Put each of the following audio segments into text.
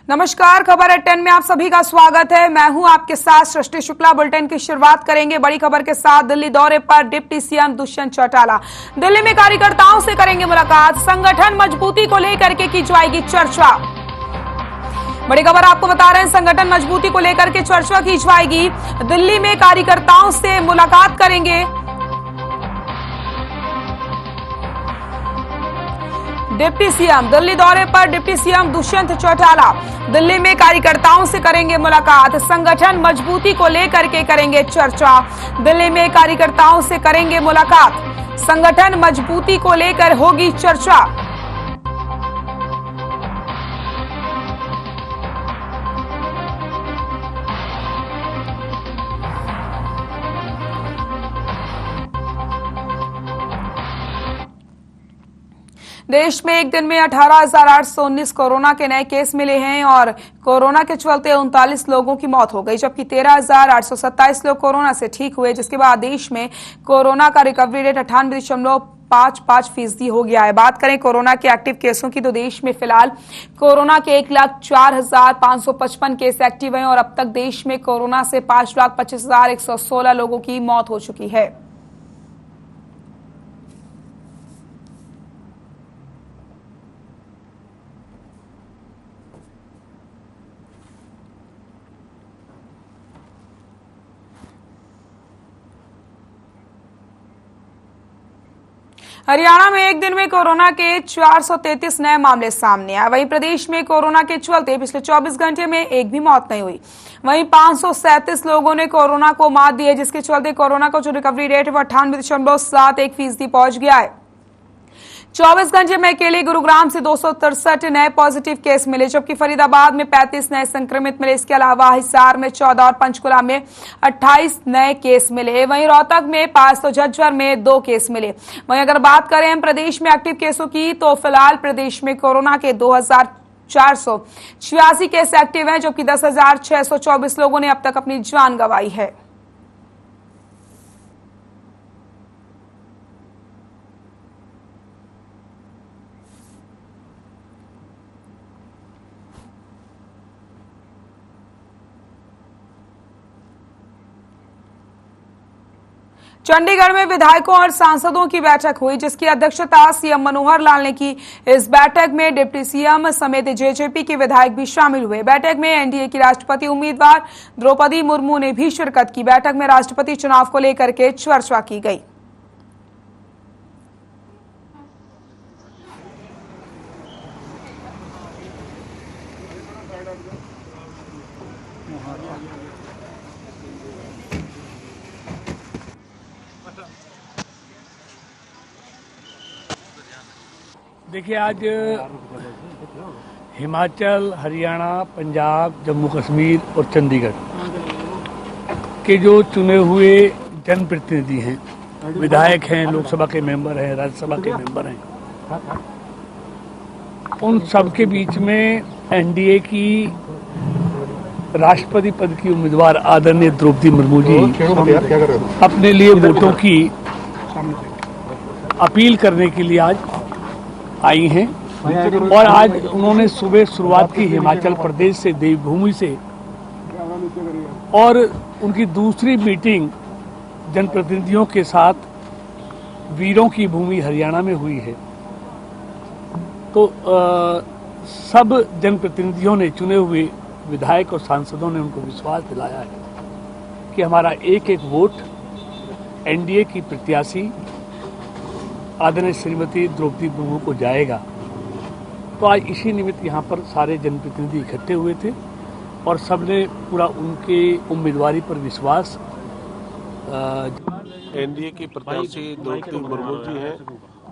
नमस्कार, खबर है 10 में आप सभी का स्वागत है। मैं हूं आपके साथ सृष्टि शुक्ला। बुलेटिन की शुरुआत करेंगे बड़ी खबर के साथ। दिल्ली दौरे पर डिप्टी सीएम दुष्यंत चौटाला दिल्ली में कार्यकर्ताओं से करेंगे मुलाकात। संगठन मजबूती को लेकर के की जाएगी चर्चा। बड़ी खबर आपको बता रहे हैं, संगठन मजबूती को लेकर के चर्चा की जाएगी। दिल्ली में कार्यकर्ताओं से मुलाकात करेंगे डिप्टी सीएम। दिल्ली दौरे पर डिप्टी सीएम दुष्यंत चौटाला दिल्ली में कार्यकर्ताओं से करेंगे मुलाकात। संगठन मजबूती को लेकर के करेंगे चर्चा। दिल्ली में कार्यकर्ताओं से करेंगे मुलाकात। संगठन मजबूती को लेकर होगी चर्चा। देश में एक दिन में 18,819 कोरोना के नए केस मिले हैं और कोरोना के चलते 39 लोगों की मौत हो गई, जबकि 13,827 लोग कोरोना से ठीक हुए, जिसके बाद देश में कोरोना का रिकवरी रेट 98.55% हो गया है। बात करें कोरोना के एक्टिव केसों की तो देश में फिलहाल कोरोना के 1,04,555 केस एक्टिव हैं और अब तक देश में कोरोना से 5,25,116 लोगों की मौत हो चुकी है। हरियाणा में एक दिन में कोरोना के 433 नए मामले सामने आए। वहीं प्रदेश में कोरोना के चलते पिछले 24 घंटे में एक भी मौत नहीं हुई। वहीं 537 लोगों ने कोरोना को मात दी है, जिसके चलते कोरोना का जो रिकवरी रेट है वो 98.71% पहुंच गया है। 24 घंटे में अकेले गुरुग्राम से 263 नए पॉजिटिव केस मिले, जबकि फरीदाबाद में 35 नए संक्रमित मिले। इसके अलावा हिसार में 14 और पंचकुला में 28 नए केस मिले। वहीं रोहतक में 5 तो झज्जर में 2 केस मिले। वहीं अगर बात करें हम प्रदेश में एक्टिव केसों की तो फिलहाल प्रदेश में कोरोना के 2,486 केस एक्टिव हैं, जबकि 10,624 लोगों ने अब तक अपनी जान गंवाई है। चंडीगढ़ में विधायकों और सांसदों की बैठक हुई, जिसकी अध्यक्षता सीएम मनोहर लाल ने की। इस बैठक में डिप्टी सीएम समेत जेजेपी के विधायक भी शामिल हुए। बैठक में एनडीए की राष्ट्रपति उम्मीदवार द्रौपदी मुर्मू ने भी शिरकत की। बैठक में राष्ट्रपति चुनाव को लेकर के चर्चा की गई। देखिए, आज हिमाचल, हरियाणा, पंजाब, जम्मू कश्मीर और चंडीगढ़ के जो चुने हुए जनप्रतिनिधि हैं, विधायक हैं, लोकसभा के मेंबर हैं, राज्यसभा के मेंबर हैं, उन सब के बीच में एनडीए की राष्ट्रपति पद की उम्मीदवार आदरणीय द्रौपदी मुर्मू जी अपने लिए वोटों की अपील करने के लिए आज आई हैं और आज उन्होंने सुबह शुरुआत की हिमाचल प्रदेश से, देवभूमि से, और उनकी दूसरी मीटिंग जनप्रतिनिधियों के साथ वीरों की भूमि हरियाणा में हुई है। तो सब जनप्रतिनिधियों ने, चुने हुए विधायक और सांसदों ने उनको विश्वास दिलाया है कि हमारा एक एक वोट एनडीए की प्रत्याशी आदरणीय श्रीमती द्रौपदी मुर्मू को जाएगा। तो आज इसी निमित्त यहाँ पर सारे जनप्रतिनिधि इकट्ठे हुए थे और सबने पूरा उनके उम्मीदवारी पर विश्वास। एनडीए की प्रत्याशी द्रौपदी मुर्मू जी हैं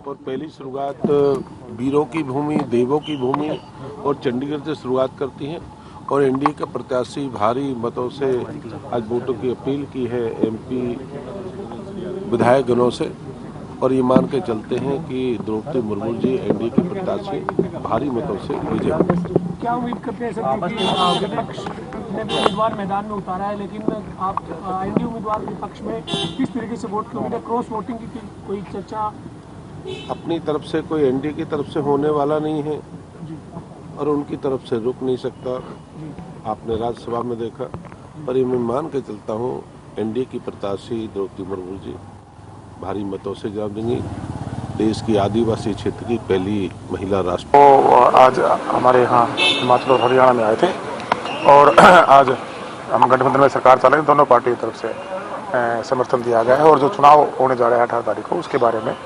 और पहली शुरुआत वीरों की भूमि, देवों की भूमि और चंडीगढ़ से शुरुआत करती हैं और एनडीए के प्रत्याशी भारी मतों से आज वोटों की अपील की है एमपी विधायक गणों से, और ये मान के चलते हैं कि द्रौपदी मुर्मू जी एनडीए के प्रत्याशी भारी मतों से विजय होंगे। क्या उम्मीद करते हैं सर, विपक्ष ने उम्मीदवार मैदान में उतारा है, लेकिन आप एनडीए उम्मीदवार के पक्ष में किस तरीके से वोट की उम्मीद है? क्रॉस वोटिंग की कोई चर्चा अपनी तरफ से कोई एनडीए की तरफ से होने वाला नहीं है। और उनकी तरफ से रुक नहीं सकता। आपने राज्यसभा में देखा, पर ये मैं मान के चलता हूँ एनडीए की प्रत्याशी द्रौपदी मुर्मू जी भारी मतों से जवाब देंगी। देश की आदिवासी क्षेत्र की पहली महिला राष्ट्र आज हमारे यहाँ हिमाचल और हरियाणा में आए थे और आज हम गठबंधन में सरकार चला रहे हैं। दोनों पार्टी की तरफ से समर्थन दिया गया है और जो चुनाव होने जा रहा है 18 तारीख को, उसके बारे में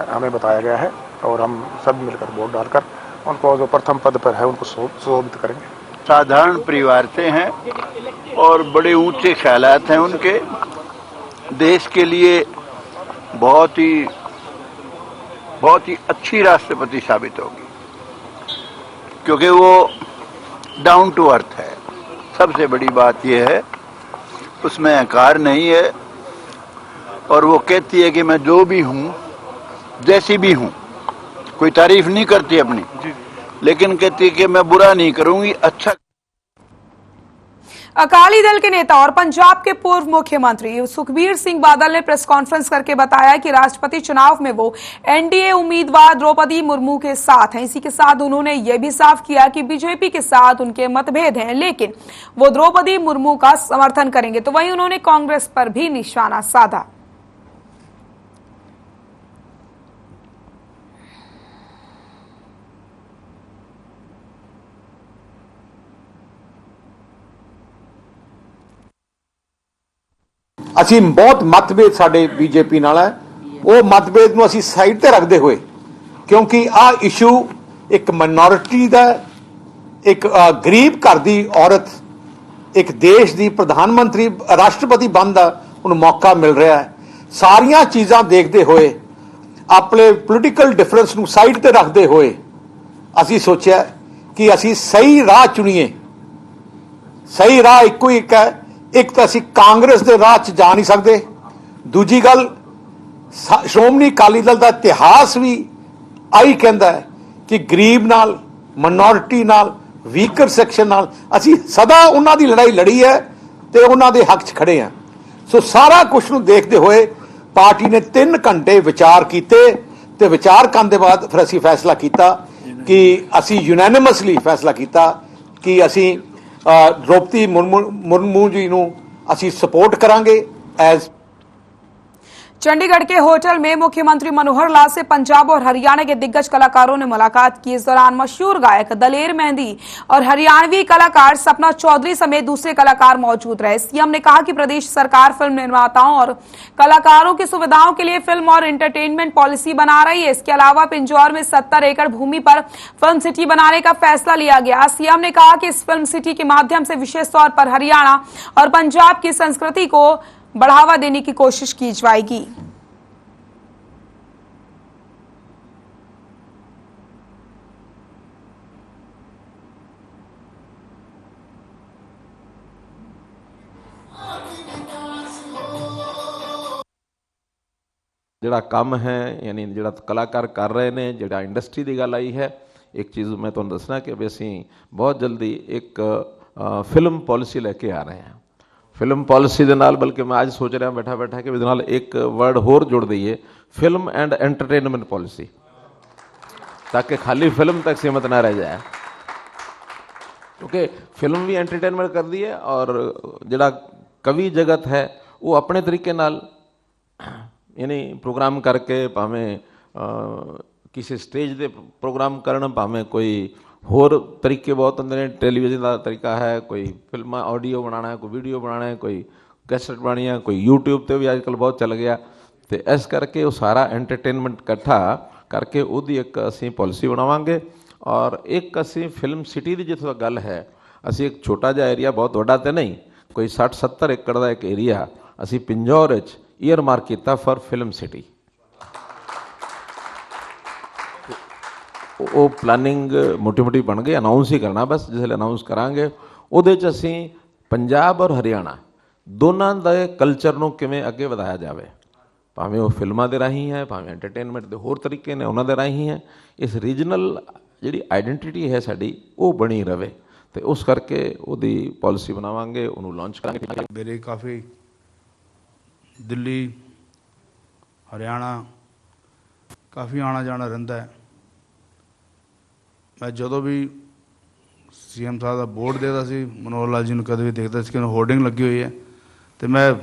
हमें बताया गया है और हम सब मिलकर वोट डालकर उनको जो प्रथम पद पर है उनको सुशोभित करेंगे। साधारण परिवार से हैं और बड़े ऊंचे ख्यालात हैं उनके। देश के लिए बहुत ही अच्छी राष्ट्रपति साबित होगी, क्योंकि वो डाउन टू अर्थ है। सबसे बड़ी बात यह है उसमें अहंकार नहीं है और वो कहती है कि मैं जो भी हूँ, जैसी भी हूँ, कोई तारीफ नहीं करती अपनी, लेकिन कहती है कि मैं बुरा नहीं करूंगी, अच्छा। अकाली दल के नेता और पंजाब के पूर्व मुख्यमंत्री सुखबीर सिंह बादल ने प्रेस कॉन्फ्रेंस करके बताया कि राष्ट्रपति चुनाव में वो एनडीए उम्मीदवार द्रौपदी मुर्मू के साथ हैं। इसी के साथ उन्होंने ये भी साफ किया कि बीजेपी के साथ उनके मतभेद हैं, लेकिन वो द्रौपदी मुर्मू का समर्थन करेंगे। तो वहीं उन्होंने कांग्रेस पर भी निशाना साधा। ਅਸੀਂ ਬਹੁਤ ਮਤਭੇਦ ਸਾਡੇ ਬੀਜੇਪੀ ਨਾਲ ਹੈ। ਉਹ ਮਤਭੇਦ ਨੂੰ ਅਸੀਂ ਸਾਈਡ ਤੇ ਰੱਖਦੇ ਹੋਏ, ਕਿਉਂਕਿ ਆ ਇਸ਼ੂ ਇੱਕ ਮਾਈਨੋਰਿਟੀ ਦਾ, ਇੱਕ ਗਰੀਬ ਘਰ ਦੀ ਔਰਤ, ਇੱਕ ਦੇਸ਼ ਦੀ ਪ੍ਰਧਾਨ ਮੰਤਰੀ ਰਾਸ਼ਟਰਪਤੀ ਬਣਨ ਦਾ ਉਹਨੂੰ ਮੌਕਾ ਮਿਲ ਰਿਹਾ ਹੈ। ਸਾਰੀਆਂ ਚੀਜ਼ਾਂ ਦੇਖਦੇ ਹੋਏ, ਆਪਣੇ ਪੋਲੀਟੀਕਲ ਡਿਫਰੈਂਸ ਨੂੰ ਸਾਈਡ ਤੇ ਰੱਖਦੇ ਹੋਏ ਅਸੀਂ ਸੋਚਿਆ ਕਿ ਅਸੀਂ ਸਹੀ ਰਾਹ ਚੁਣੀਏ। ਸਹੀ ਰਾਹ ਇੱਕੋ ਇੱਕ ਹੈ। एक तो असी कांग्रेस के राह च जा नहीं सकते, दूजी गल श्रोमणी अकाली दल का इतिहास भी आई कहता है कि गरीब नाल, माइनॉरिटी नाल, वीकर सैक्शन नाल असी सदा उन्हां दी लड़ाई लड़ी है तो उन्हां दे हक च खड़े हैं। सो सारा कुछ नूं देखते हुए पार्टी ने 3 घंटे विचार किए ते विचार करने के बाद फिर असी फैसला किया कि असी यूनैनिमसली फैसला किया कि असी द्रौपदी मुर्मू जी नूं असी सपोर्ट करांगे। एज चंडीगढ़ के होटल में मुख्यमंत्री मनोहर लाल से पंजाब और हरियाणा के दिग्गज कलाकारों ने मुलाकात की। इस दौरान मशहूर गायक दलेर मेहंदी और हरियाणवी कलाकार सपना चौधरी समेत दूसरे कलाकार मौजूद रहे। सीएम ने कहा कि प्रदेश सरकार फिल्म निर्माताओं और कलाकारों की सुविधाओं के लिए फिल्म और एंटरटेनमेंट पॉलिसी बना रही है। इसके अलावा पिंजौर में 70 एकड़ भूमि पर फिल्म सिटी बनाने का फैसला लिया गया। सीएम ने कहा कि इस फिल्म सिटी के माध्यम से विशेष तौर पर हरियाणा और पंजाब की संस्कृति को बढ़ावा देने की कोशिश की जाएगी। ਜਿਹੜਾ ਕੰਮ ਹੈ ਯਾਨੀ ਜਿਹੜਾ ਕਲਾਕਾਰ ਕਰ ਰਹੇ ਨੇ, ਜਿਹੜਾ ਇੰਡਸਟਰੀ ਦੀ ਗੱਲ ਆਈ ਹੈ, ਇੱਕ ਚੀਜ਼ ਮੈਂ ਤੁਹਾਨੂੰ ਦੱਸਣਾ ਕਿ ਵੀ ਅਸੀਂ ਬਹੁਤ ਜਲਦੀ ਇੱਕ ਫਿਲਮ ਪਾਲਿਸੀ ਲੈ ਕੇ ਆ ਰਹੇ ਹਾਂ। ਫਿਲਮ ਪਾਲਿਸੀ ਦੇ ਨਾਲ ਬਲਕਿ ਮੈਂ ਅੱਜ ਸੋਚ ਰਿਹਾ ਬੈਠਾ ਬੈਠਾ ਕਿ ਇਹਦੇ ਨਾਲ ਇੱਕ ਵਰਡ ਹੋਰ ਜੋੜ ਦਈਏ, ਫਿਲਮ ਐਂਡ एंटरटेनमेंट पॉलिसी, ताकि खाली फिल्म तक सीमित ना रह जाए, क्योंकि फिल्म भी एंटरटेनमेंट कर दी है और जिहड़ा कवि जगत है वो अपने तरीके नाल यानी प्रोग्राम करके भावें किसी स्टेज दे प्रोग्राम करन, भावें कोई होर तरीके बहुत होंदे ने, टैलीविजन का तरीका है, कोई फिल्म ऑडियो बनाना है, कोई वीडियो बनाना है, कोई कैसेट बनानी है, कोई यूट्यूब पे भी आजकल बहुत चल गया। तो इस करके वो सारा एंटरटेनमेंट इकट्ठा करके उसकी एक असी पॉलिसी बनावांगे। और एक असी फिल्म सिटी की जितों गल है, असी एक छोटा जिहा एरिया, बहुत वड्डा तो नहीं, कोई 60-70 एकड़ का एक एरिया असी पिंजौर ईयर मार्क किया फॉर फिल्म सिटी। वो प्लानिंग मोटी मोटी बन गई, अनाउंस ही करना बस, जिसले अनाउंस करांगे उहदे च असी पंजाब और हरियाणा दोनों के कल्चर नूं किवें अगे वधाया जाए, भावें वो फिल्मां दे राही है, भावें एंटरटेनमेंट के होर तरीके ने उन्हां दे राही है, इस रीजनल जिहड़ी आइडेंटिटी है साडी वो बनी रहे। तो उस करके उहदी पॉलिसी बनावांगे, उहनूं लॉन्च करांगे। मेरे काफ़ी दिल्ली हरियाणा काफ़ी आना जाना रहिंदा है। ਮੈਂ ਜਦੋਂ ਵੀ ਸੀਐਮ ਸਾਹਿਬ ਦਾ ਬੋਰਡ ਦੇਖਦਾ ਸੀ, ਮਨੋਹਰ ਲਾਲ ਜੀ ਨੂੰ ਕਦੇ ਵੀ ਦੇਖਦਾ ਸੀ ਕਿ ਉਹਨਾਂ ਹੋਰਡਿੰਗ ਲੱਗੀ ਹੋਈ ਹੈ, ਤੇ ਮੈਂ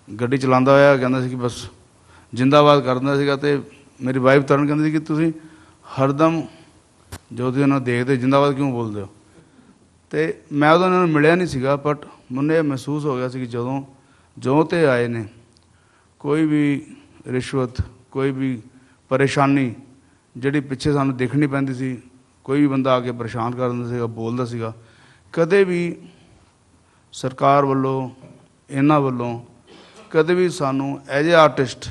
ਗੱਡੀ ਚਲਾਉਂਦਾ ਹੋਇਆ ਕਹਿੰਦਾ ਸੀ ਕਿ ਬਸ ਜਿੰਦਾਬਾਦ ਕਰ ਦਿੰਦਾ ਸੀਗਾ। ਤੇ ਮੇਰੀ ਵਾਈਫ ਤਰਨ ਕਹਿੰਦੀ ਸੀ ਕਿ ਤੁਸੀਂ ਹਰਦਮ ਜਦੋਂ ਤੁਸੀਂ ਉਹਨਾਂ ਨੂੰ ਦੇਖਦੇ ਜਿੰਦਾਬਾਦ ਕਿਉਂ ਬੋਲਦੇ ਹੋ। ਤੇ ਮੈਂ ਉਦੋਂ ਉਹਨਾਂ ਨੂੰ ਮਿਲਿਆ ਨਹੀਂ ਸੀਗਾ, ਬਟ ਮੈਨੂੰ ਇਹ ਮਹਿਸੂਸ ਹੋ ਗਿਆ ਸੀ ਕਿ ਜਦੋਂ ਤੇ ਆਏ ਨੇ, ਕੋਈ ਵੀ ਰਿਸ਼ਵਤ, ਕੋਈ ਵੀ ਪਰੇਸ਼ਾਨੀ ਜਿਹੜੀ ਪਿੱਛੇ ਸਾਨੂੰ ਦੇਖਣੀ ਪੈਂਦੀ ਸੀ, ਕੋਈ ਵੀ ਬੰਦਾ ਆ ਕੇ ਪਰੇਸ਼ਾਨ ਕਰ ਦਿੰਦਾ ਸੀਗਾ, ਬੋਲਦਾ ਸੀਗਾ, ਕਦੇ ਵੀ ਸਰਕਾਰ ਵੱਲੋਂ ਇਹਨਾਂ ਵੱਲੋਂ कभी भी सानू एज ए आर्टिस्ट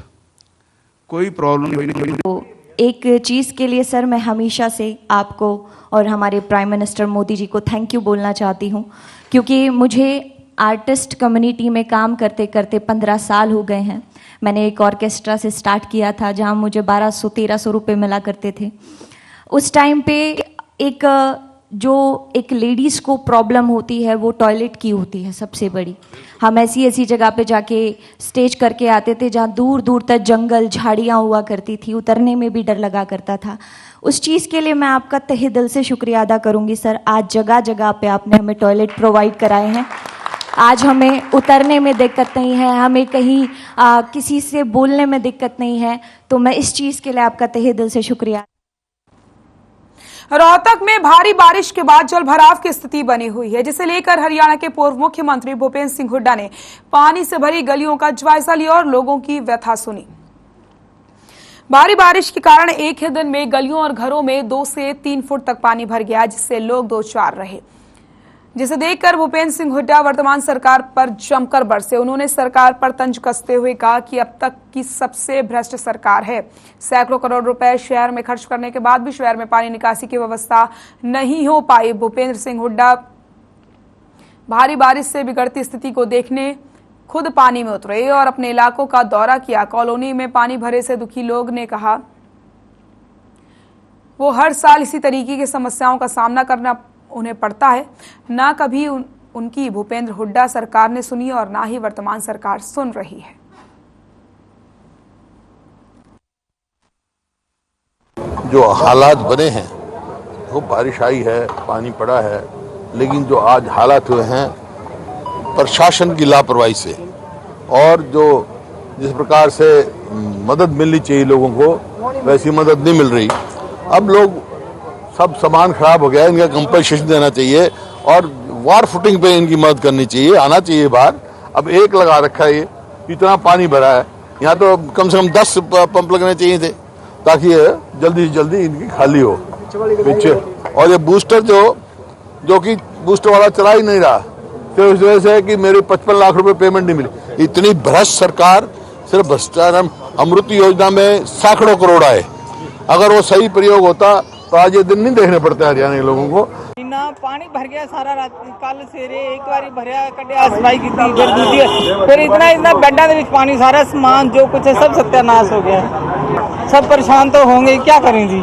कोई प्रॉब्लम नहीं। तो एक चीज़ के लिए सर मैं हमेशा से आपको और हमारे प्राइम मिनिस्टर मोदी जी को थैंक यू बोलना चाहती हूँ, क्योंकि मुझे आर्टिस्ट कम्युनिटी में काम करते करते 15 साल हो गए हैं। मैंने एक ऑर्केस्ट्रा से स्टार्ट किया था जहाँ मुझे 1200-1300 रुपये मिला करते थे। उस टाइम पे एक लेडीज़ को प्रॉब्लम होती है वो टॉयलेट की होती है सबसे बड़ी। हम ऐसी जगह पे जाके स्टेज करके आते थे जहाँ दूर दूर तक जंगल झाड़ियाँ हुआ करती थी, उतरने में भी डर लगा करता था। उस चीज़ के लिए मैं आपका तहे दिल से शुक्रिया अदा करूँगी सर। आज जगह जगह पे आपने हमें टॉयलेट प्रोवाइड कराए हैं, आज हमें उतरने में दिक्कत नहीं है, हमें कहीं किसी से बोलने में दिक्कत नहीं है। तो मैं इस चीज़ के लिए आपका तहे दिल से शुक्रिया। रोहतक में भारी बारिश के बाद जलभराव की स्थिति बनी हुई है, जिसे लेकर हरियाणा के पूर्व मुख्यमंत्री भूपेंद्र सिंह हुड्डा ने पानी से भरी गलियों का जायजा लिया और लोगों की व्यथा सुनी। भारी बारिश के कारण एक ही दिन में गलियों और घरों में 2 से 3 फुट तक पानी भर गया, जिससे लोग दो चार रहे, जिसे देखकर भूपेंद्र सिंह हुड्डा वर्तमान सरकार पर जमकर बरसे। उन्होंने सरकार पर तंज कसते हुए कहा कि अब तक की सबसे भ्रष्ट सरकार है। सैकड़ों करोड़ रुपए शहर में खर्च करने के बाद भी शहर में पानी निकासी की व्यवस्था नहीं हो पाई। भूपेंद्र सिंह हुड्डा भारी बारिश से बिगड़ती स्थिति को देखने खुद पानी में उतरे और अपने इलाकों का दौरा किया। कॉलोनी में पानी भरे से दुखी लोग ने कहा वो हर साल इसी तरीके की समस्याओं का सामना करना उन्हें पड़ता है। ना कभी उनकी भूपेंद्र हुड्डा सरकार ने सुनी और ना ही वर्तमान सरकार सुन रही है। जो हालात बने हैं, वो बारिश आई है, पानी पड़ा है, लेकिन जो आज हालात हुए हैं प्रशासन की लापरवाही से, और जो जिस प्रकार से मदद मिलनी चाहिए लोगों को वैसी मदद नहीं मिल रही। अब लोग सब सामान खराब हो गया, इनका कंपनसेशन देना चाहिए और वार फुटिंग पे इनकी मदद करनी चाहिए, आना चाहिए बाहर। अब एक लगा रखा है, ये इतना पानी भरा है, यहाँ तो कम से कम 10 पंप लगने चाहिए थे ताकि ये जल्दी से जल्दी इनकी खाली हो पीछे। और ये बूस्टर जो कि बूस्टर वाला चला ही नहीं रहा, तो इस वजह से कि मेरे 55 लाख रुपए पेमेंट नहीं मिली। इतनी भ्रष्ट सरकार, सिर्फ भ्रष्टाचार। अमृत योजना में सैकड़ों करोड़ आए, अगर वो सही प्रयोग होता तो आज ये दिन नहीं देखने पड़ते हरियाणा के लोगों को। ना पानी भर गया सारा रात, कल सवेरे एक बार भरया कटिया सफाई की फिर इतना गड्ढा दे पानी, सारा सामान जो कुछ है सब सत्यानाश हो गया। सब परेशान तो होंगे, क्या करें जी,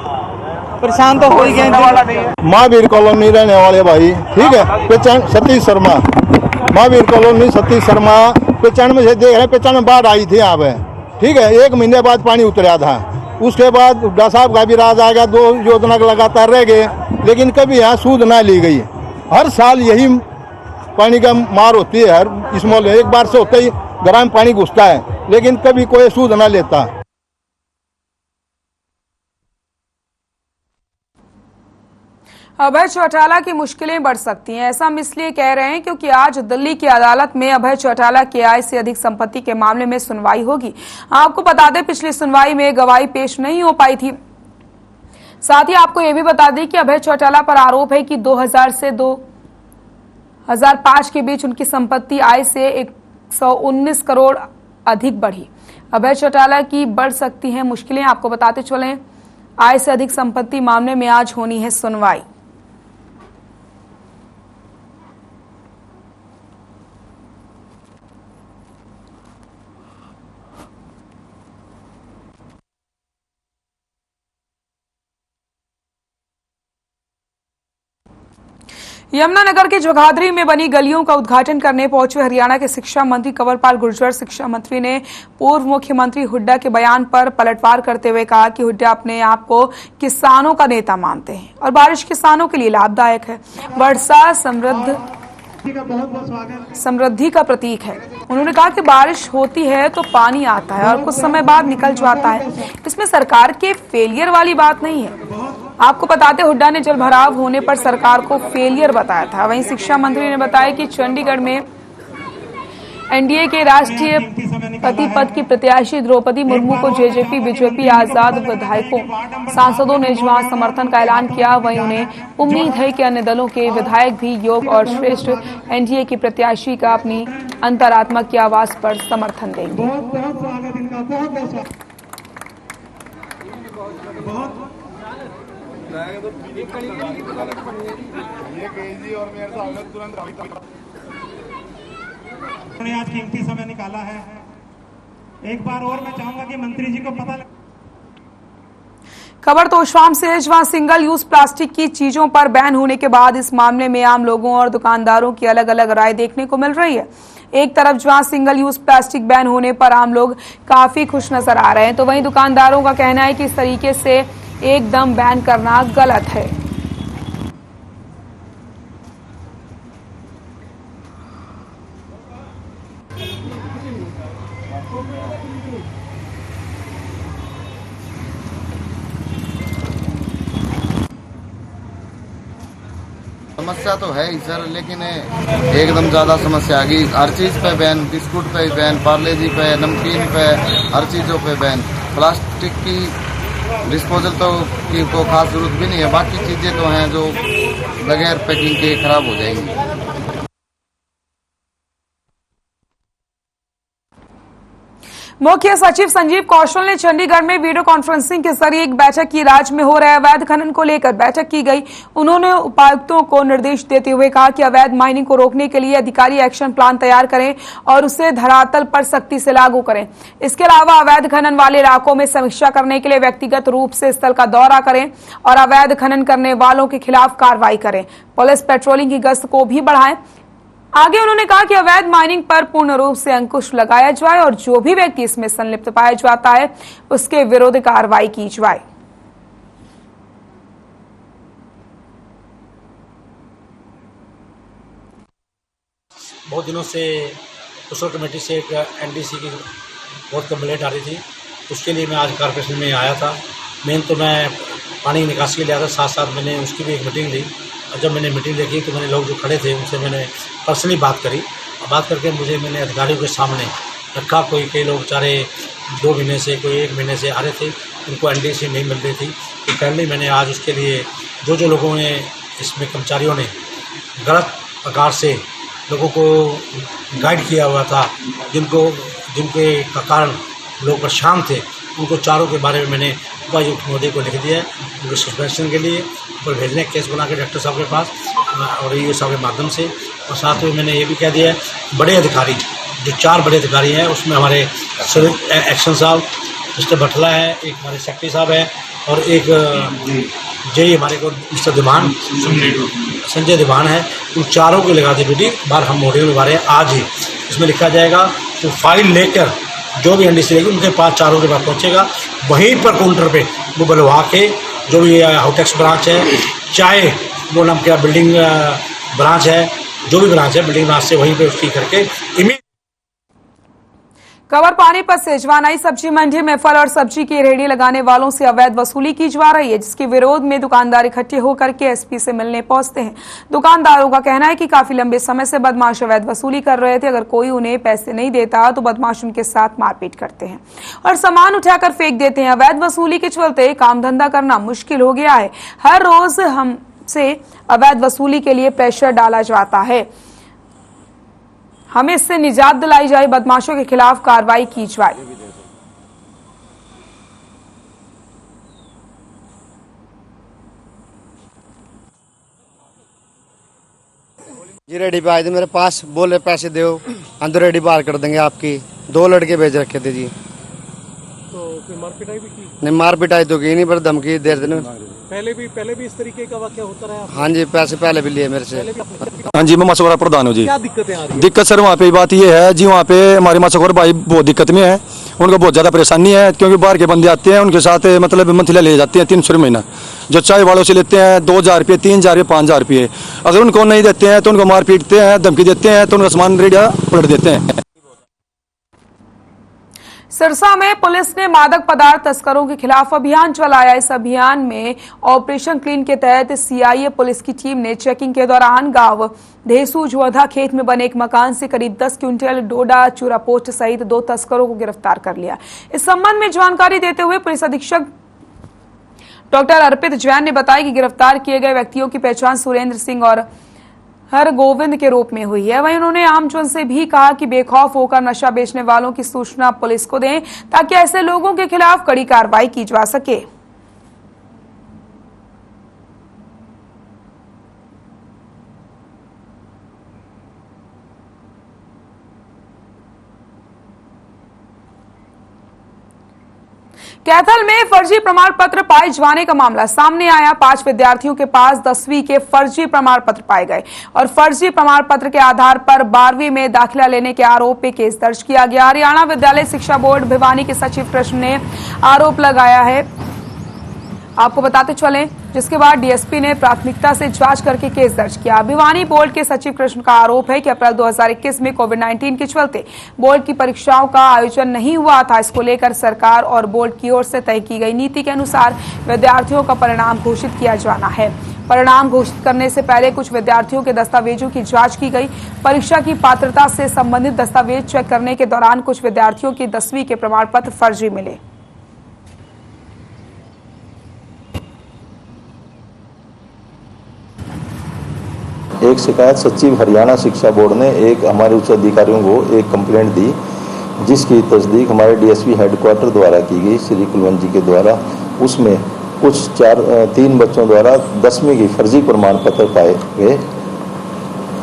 परेशान तो हो ही गए। महावीर कॉलोनी रहने वाले भाई, ठीक है, पहचान सतीश शर्मा, महावीर कॉलोनी सतीश शर्मा। 95 से देख रहे, 95 बाढ़ आई थी यहाँ पे, ठीक है, 1 महीने बाद पानी उतरा था। उसके बाद हुड्डा साहब का भी राज आ गया, 2 योजना लगातार रह गए, लेकिन कभी यहाँ सूद ना ली गई। हर साल यही पानी का मार होती है, हर इस मोहल्ले एक बार से होता ही ग्राम पानी घुसता है, लेकिन कभी कोई सूद ना लेता। अभय चौटाला की मुश्किलें बढ़ सकती हैं। ऐसा हम इसलिए कह रहे हैं क्योंकि आज दिल्ली की अदालत में अभय चौटाला की आय से अधिक संपत्ति के मामले में सुनवाई होगी। आपको बता दें, पिछली सुनवाई में गवाही पेश नहीं हो पाई थी। साथ ही आपको यह भी बता दें कि अभय चौटाला पर आरोप है कि 2000 से 2005 के बीच उनकी संपत्ति आय से 119 करोड़ अधिक बढ़ी। अभय चौटाला की बढ़ सकती हैं मुश्किलें। आपको बताते चलें, आय से अधिक संपत्ति मामले में आज होनी है सुनवाई। यमुनानगर के जोगाधरी में बनी गलियों का उद्घाटन करने पहुंचे हरियाणा के शिक्षा मंत्री कंवरपाल गुर्जर। शिक्षा मंत्री ने पूर्व मुख्यमंत्री हुड्डा के बयान पर पलटवार करते हुए कहा कि हुड्डा अपने आप को किसानों का नेता मानते हैं और बारिश किसानों के लिए लाभदायक है। वर्षा समृद्धि का प्रतीक है। उन्होंने कहा कि बारिश होती है तो पानी आता है और कुछ समय बाद निकल जाता है। इसमें सरकार के फेलियर वाली बात नहीं है। आपको बताते हुड्डा ने जल भराव होने पर सरकार को फेलियर बताया था। वहीं शिक्षा मंत्री ने बताया कि चंडीगढ़ में एनडीए के राष्ट्रीय पति पद की प्रत्याशी द्रौपदी मुर्मू को जेजेपी, बीजेपी, आजाद विधायकों, सांसदों ने जहां समर्थन का ऐलान किया, वहीं उन्हें उम्मीद है कि अन्य दलों के विधायक भी योग और श्रेष्ठ एनडीए की प्रत्याशी का अपनी अंतरात्मा की आवाज पर समर्थन देंगे। उन्होंने आज कीमती समय निकाला है। एक बार और मैं चाहूंगा कि मंत्री जी को पता खबर तोशवाम से है, जहां सिंगल यूज प्लास्टिक की चीजों पर बैन होने के बाद इस मामले में आम लोगों और दुकानदारों की अलग अलग राय देखने को मिल रही है। एक तरफ जहां सिंगल यूज प्लास्टिक बैन होने पर आम लोग काफी खुश नजर आ रहे हैं, तो वहीं दुकानदारों का कहना है कि इस तरीके से एकदम बैन करना गलत है। समस्या तो है ही सर, लेकिन एकदम ज़्यादा समस्या आ गई। हर चीज़ पे बैन, बिस्कुट पे बैन, पार्ले जी पे, नमकीन पे, हर चीज़ों पे बैन। प्लास्टिक की डिस्पोजल तो की को खास जरूरत भी नहीं है, बाकी चीज़ें तो हैं जो बगैर पैकिंग के खराब हो जाएंगी। मुख्य सचिव संजीव कौशल ने चंडीगढ़ में वीडियो कॉन्फ्रेंसिंग के जरिए एक बैठक की। राज्य में हो रहे अवैध खनन को लेकर बैठक की गई। उन्होंने उपायुक्तों को निर्देश देते हुए कहा कि अवैध माइनिंग को रोकने के लिए अधिकारी एक्शन प्लान तैयार करें और उसे धरातल पर सख्ती से लागू करें। इसके अलावा अवैध खनन वाले इलाकों में समीक्षा करने के लिए व्यक्तिगत रूप से स्थल का दौरा करें और अवैध खनन करने वालों के खिलाफ कार्रवाई करें। पुलिस पेट्रोलिंग की गश्त को भी बढ़ाएं। आगे उन्होंने कहा कि अवैध माइनिंग पर पूर्ण रूप से अंकुश लगाया जाए और जो भी व्यक्ति इसमें संलिप्त पाया जाता है उसके विरुद्ध कार्रवाई की जाए। बहुत दिनों से सोशल कमेटी से एक एनडीसी की बहुत कंप्लेंट आ रही थी, उसके लिए मैं आज कॉर्पोरेशन में आया था। मेन तो मैं पानी निकासी के लिए आया था, साथ साथ मैंने उसकी भी एक मीटिंग ली। और जब मैंने मीटिंग देखी तो मैंने लोग जो खड़े थे उनसे मैंने पर्सनली बात करी। बात करके मैंने अधिकारियों के सामने रखा। कई लोग बेचारे 2 महीने से, कोई 1 महीने से आ रहे थे, उनको एनडीसी नहीं मिल रही थी। तो पहले मैंने आज उसके लिए जो लोगों ने इसमें कर्मचारियों ने गलत प्रकार से लोगों को गाइड किया हुआ था, जिनके कारण लोग परेशान थे, उनको चारों के बारे में मैंने उपायुक्त महोदय को लिख दिया है उनको सस्पेंशन के लिए ऊपर भेजने केस बना के डॉक्टर साहब के पास और ईओ साहब के माध्यम से। और साथ में मैंने ये भी कह दिया है बड़े अधिकारी, जो 4 बड़े अधिकारी हैं उसमें हमारे सिविल एक्शन साहब मिस्टर भटला है, एक हमारे सेक्रेटरी साहब है और एक जेई हमारे को मिस्टर दीवान, संजय दीवान है। उन चारों को लगा दी बेटी बार हम मॉड्यूल में बारे आज ही इसमें लिखा जाएगा। तो फाइल लेकर जो भी एनडीसी रहेगी उनके पास, चारों के पास पहुंचेगा। वहीं पर काउंटर पे वो बुलवा के जो भी हाउटेक्स ब्रांच है, चाहे वो नाम क्या बिल्डिंग ब्रांच है, जो भी ब्रांच है बिल्डिंग ब्रांच से वहीं पे उसकी करके खबर पानीपत से जवानाई सब्जी मंडी में फल और सब्जी की रेहड़ी लगाने वालों से अवैध वसूली की जा रही है, जिसके विरोध में दुकानदार इकट्ठे होकर के एसपी से मिलने पहुंचते हैं। दुकानदारों का कहना है कि काफी लंबे समय से बदमाश अवैध वसूली कर रहे थे। अगर कोई उन्हें पैसे नहीं देता तो बदमाश उनके साथ मारपीट करते हैं और सामान उठाकर फेंक देते हैं। अवैध वसूली के चलते काम धंधा करना मुश्किल हो गया है। हर रोज हमसे अवैध वसूली के लिए प्रेशर डाला जाता है। हमें इससे निजात दिलाई जाए, बदमाशों के खिलाफ कार्रवाई की जाए। जी रेडी पे आए थे मेरे पास, बोले पैसे दो अंदर रेडी बाहर कर देंगे आपकी। 2 लड़के भेज रखे थे जी। तो फिर मार पिटाई भी की? नहीं मार पिटाई तो की नहीं, पर धमकी दे देने पहले भी इस तरीके का वाकया होता रहा? हाँ जी, पैसे पहले भी लिए मेरे से। हाँ जी, मैं मछुआरा प्रधान हूँ जी। क्या दिक्कतें आ रही है? दिक्कत सर वहाँ पे बात ये है जी, वहाँ पे हमारे मछुआरा भाई बहुत दिक्कत में है, उनको बहुत ज़्यादा परेशानी है, क्योंकि बाहर के बंदे आते हैं, उनके साथ मतलब मंथली ले जाते हैं 300 रुपये महीना, जो चाय वालों से लेते हैं 2000 रुपये, 3000 रुपये, 5000 रुपये। अगर उनको नहीं देते हैं तो उनको मार पीटते हैं, धमकी देते हैं, तो उनका सामान रेडिया पलट देते हैं। सिरसा में पुलिस ने मादक पदार्थ तस्करों के खिलाफ अभियान चलाया। इस अभियान में ऑपरेशन क्लीन के तहत सीआईए पुलिस की टीम ने चेकिंग के दौरान गांव धेसू जोधा खेत में बने एक मकान से करीब 10 क्विंटल डोडा चूरा पोस्ट सहित 2 तस्करों को गिरफ्तार कर लिया। इस संबंध में जानकारी देते हुए पुलिस अधीक्षक डॉक्टर अर्पित जैन ने बताया कि गिरफ्तार किए गए व्यक्तियों की पहचान सुरेंद्र सिंह और हर गोविंद के रूप में हुई है। वहीं उन्होंने आमजन से भी कहा कि बेखौफ होकर नशा बेचने वालों की सूचना पुलिस को दें, ताकि ऐसे लोगों के खिलाफ कड़ी कार्रवाई की जा सके। कैथल में फर्जी प्रमाण पत्र पाए जाने का मामला सामने आया। 5 विद्यार्थियों के पास 10वीं के फर्जी प्रमाण पत्र पाए गए और फर्जी प्रमाण पत्र के आधार पर 12वीं में दाखिला लेने के आरोप में केस दर्ज किया गया। हरियाणा विद्यालय शिक्षा बोर्ड भिवानी के सचिव कृष्ण ने आरोप लगाया है, आपको बताते चलें, जिसके बाद डीएसपी ने प्राथमिकता से जांच करके केस दर्ज किया। भिवानी बोर्ड के सचिव कृष्ण का आरोप है कि अप्रैल 2021 में कोविड-19 के चलते बोर्ड की परीक्षाओं का आयोजन नहीं हुआ था। इसको लेकर सरकार और बोर्ड की ओर से तय की गई नीति के अनुसार विद्यार्थियों का परिणाम घोषित किया जाना है। परिणाम घोषित करने से पहले कुछ विद्यार्थियों के दस्तावेजों की जांच की गई। परीक्षा की पात्रता से संबंधित दस्तावेज चेक करने के दौरान कुछ विद्यार्थियों की 10वीं के प्रमाण पत्र फर्जी मिले। एक शिकायत सचिव हरियाणा शिक्षा बोर्ड ने एक हमारे उच्च अधिकारियों को एक कंप्लेंट दी, जिसकी तस्दीक हमारे डीएसपी हेडक्वार्टर द्वारा की गई, श्री कुलवंत जी के द्वारा। उसमें कुछ 3 बच्चों द्वारा 10वीं की फर्जी प्रमाण पत्र पाए गए,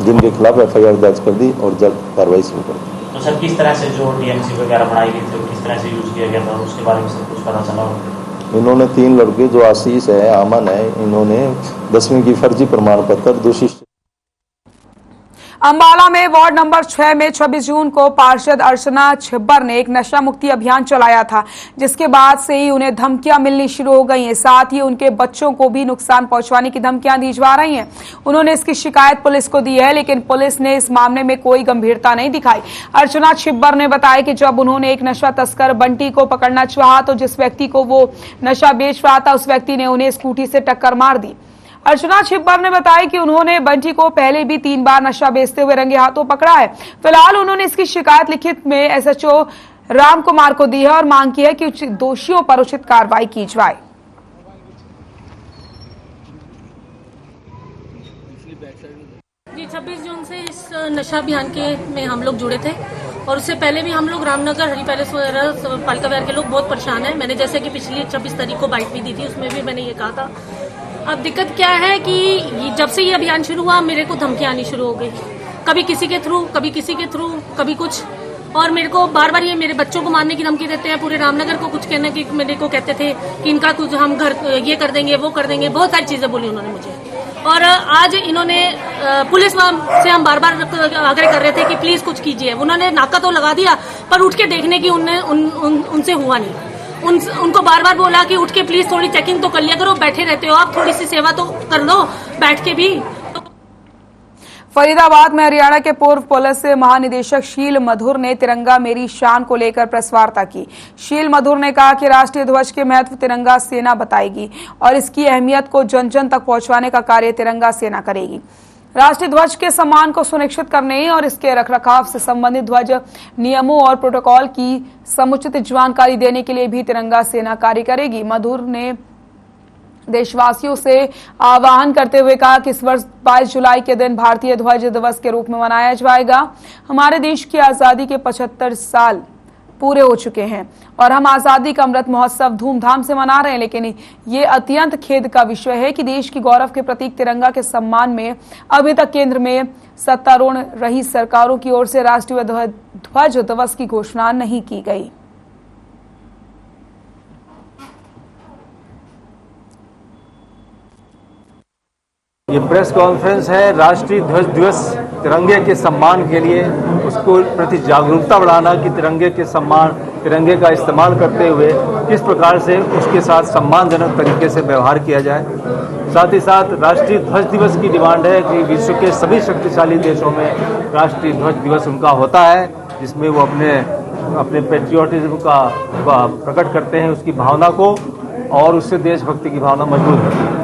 जिनके खिलाफ एफआईआर दर्ज कर दी और जल्द कार्रवाई शुरू कर दी। तो सर, किस तरह से जो डीएमसी वगैरह बनाई गई थी, किस तरह से यूज किया गया था, उसके बारे में सब कुछ पता चला? इन्होंने 3 लड़के, जो आशीष है, आमन है, इन्होंने 10वीं की फर्जी प्रमाण पत्र दोषी। अंबाला में वार्ड नंबर 6 में 26 जून को पार्षद अर्चना छिब्बर ने एक नशा मुक्ति अभियान चलाया था, जिसके बाद से ही उन्हें धमकियां मिलनी शुरू हो गई हैं। साथ ही उनके बच्चों को भी नुकसान पहुंचाने की धमकियां दी जा रही हैं। उन्होंने इसकी शिकायत पुलिस को दी है, लेकिन पुलिस ने इस मामले में कोई गंभीरता नहीं दिखाई। अर्चना छिब्बर ने बताया कि जब उन्होंने एक नशा तस्कर बंटी को पकड़ना चाहा तो जिस व्यक्ति को वो नशा बेच रहा था, उस व्यक्ति ने उन्हें स्कूटी से टक्कर मार दी। अर्चना छिब्बर ने बताया कि उन्होंने बंटी को पहले भी 3 बार नशा बेचते हुए रंगे हाथों पकड़ा है। फिलहाल उन्होंने इसकी शिकायत लिखित में एसएचओ राम कुमार को दी है और मांग की है कि दोषियों पर उचित कार्रवाई की जाए। जी, 26 जून से इस नशा अभियान के में हम लोग जुड़े थे और उससे पहले भी हम लोग रामनगर, हरी पैलेस वगैरह पालिका विहार के लोग बहुत परेशान हैं। मैंने जैसे कि पिछली 26 तारीख को बाइट भी दी थी, उसमें भी मैंने ये कहा था। अब दिक्कत क्या है कि जब से ये अभियान शुरू हुआ, मेरे को धमकियां आनी शुरू हो गई, कभी किसी के थ्रू, कभी किसी के थ्रू, कभी कुछ, और मेरे को बार बार ये मेरे बच्चों को मारने की धमकी देते हैं। पूरे रामनगर को कुछ कहने की मेरे को कहते थे कि इनका कुछ हम घर ये कर देंगे, वो कर देंगे, बहुत सारी चीजें बोली उन्होंने मुझे। और आज इन्होंने पुलिस से हम बार बार आग्रह कर रहे थे कि प्लीज कुछ कीजिए। उन्होंने नाका तो लगा दिया, पर उठ के देखने की उनसे हुआ नहीं। उनको बार बार बोला कि उठ के प्लीज थोड़ी चेकिंग तो कर लिया करो, बैठे रहते हो आप, थोड़ी सी सेवा तो कर लो बैठ के भी। फरीदाबाद में हरियाणा के पूर्व पुलिस महानिदेशक शील मधुर ने तिरंगा मेरी शान को लेकर प्रेस वार्ता की। शील मधुर ने कहा कि राष्ट्रीय ध्वज के महत्व तिरंगा सेना बताएगी और इसकी अहमियत को जन जन तक पहुंचाने का कार्य तिरंगा सेना करेगी। राष्ट्रीय ध्वज के सम्मान को सुनिश्चित करने और इसके रखरखाव से संबंधित ध्वज नियमों और प्रोटोकॉल की समुचित जानकारी देने के लिए भी तिरंगा सेना कार्य करेगी। मधुर ने देशवासियों से आह्वान करते हुए कहा कि इस वर्ष 22 जुलाई के दिन भारतीय ध्वज दिवस के रूप में मनाया जाएगा। हमारे देश की आजादी के 75 साल पूरे हो चुके हैं और हम आजादी का अमृत महोत्सव धूमधाम से मना रहे हैं, लेकिन ये अत्यंत खेद का विषय है कि देश की गौरव के प्रतीक तिरंगा के सम्मान में अभी तक केंद्र में सत्तारूढ़ रही सरकारों की ओर से राष्ट्रीय ध्वज दिवस की घोषणा नहीं की गई। ये प्रेस कॉन्फ्रेंस है राष्ट्रीय ध्वज दिवस तिरंगे के सम्मान के लिए, उसको प्रति जागरूकता बढ़ाना कि तिरंगे के सम्मान, तिरंगे का इस्तेमाल करते हुए किस प्रकार से उसके साथ सम्मानजनक तरीके से व्यवहार किया जाए। साथ ही साथ राष्ट्रीय ध्वज दिवस की डिमांड है कि विश्व के सभी शक्तिशाली देशों में राष्ट्रीय ध्वज दिवस उनका होता है, जिसमें वो अपने पेट्रियोटिज्म का प्रकट करते हैं, उसकी भावना को, और उससे देशभक्ति की भावना मजबूत करते हैं।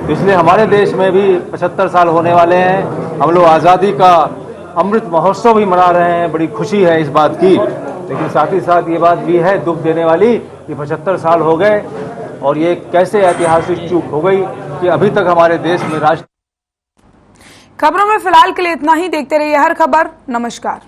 तो इसलिए हमारे देश में भी 75 साल होने वाले हैं। हम लोग आज़ादी का अमृत महोत्सव भी मना रहे हैं, बड़ी खुशी है इस बात की। लेकिन साथ ही साथ ये बात भी है दुख देने वाली कि 75 साल हो गए और ये कैसे ऐतिहासिक चूक हो गई कि अभी तक हमारे देश में राष्ट्र। खबरों में फिलहाल के लिए इतना ही। देखते रहिए हर खबर। नमस्कार।